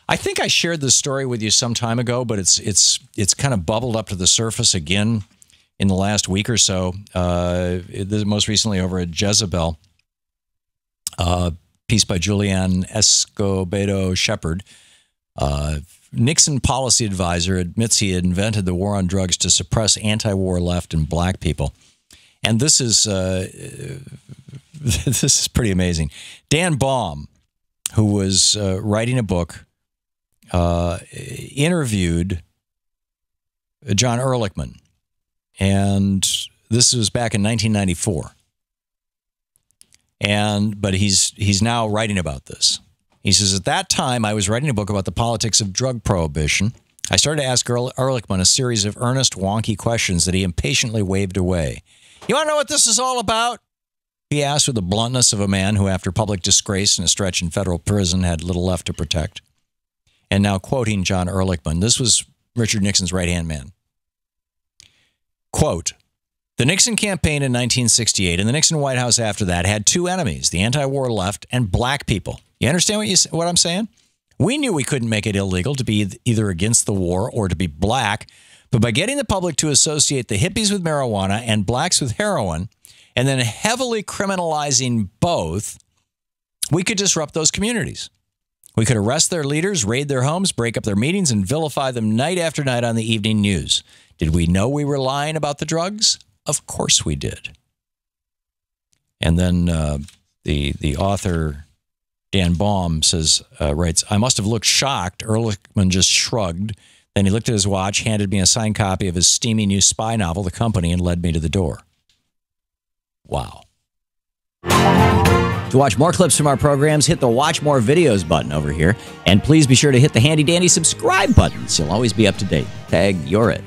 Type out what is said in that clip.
I think I shared this story with you some time ago, but it's kind of bubbled up to the surface again in the last week or so. Most recently over at Jezebel, piece by Julianne Escobedo Shepard. Nixon policy advisor admits he had invented the war on drugs to suppress anti-war left and black people. And this is this is pretty amazing. Dan Baum, who was writing a book, interviewed John Ehrlichman, and this was back in 1994. But he's now writing about this. He says, at that time, I was writing a book about the politics of drug prohibition. I started to ask Ehrlichman a series of earnest, wonky questions that he impatiently waved away. You want to know what this is all about? He asked with the bluntness of a man who, after public disgrace and a stretch in federal prison, had little left to protect. And now quoting John Ehrlichman, this was Richard Nixon's right-hand man. Quote, the Nixon campaign in 1968 and the Nixon White House after that had two enemies, the anti-war left and black people. You understand what I'm saying? We knew we couldn't make it illegal to be either against the war or to be black, but by getting the public to associate the hippies with marijuana and blacks with heroin, and then heavily criminalizing both, we could disrupt those communities. We could arrest their leaders, raid their homes, break up their meetings, and vilify them night after night on the evening news. Did we know we were lying about the drugs? Of course we did. And then the author, Dan Baum, writes, I must have looked shocked. Ehrlichman just shrugged. Then he looked at his watch, handed me a signed copy of his steamy new spy novel, The Company, and led me to the door. Wow. To watch more clips from our programs, hit the Watch More Videos button over here. And please be sure to hit the handy-dandy subscribe button so you'll always be up to date. Tag, you're it.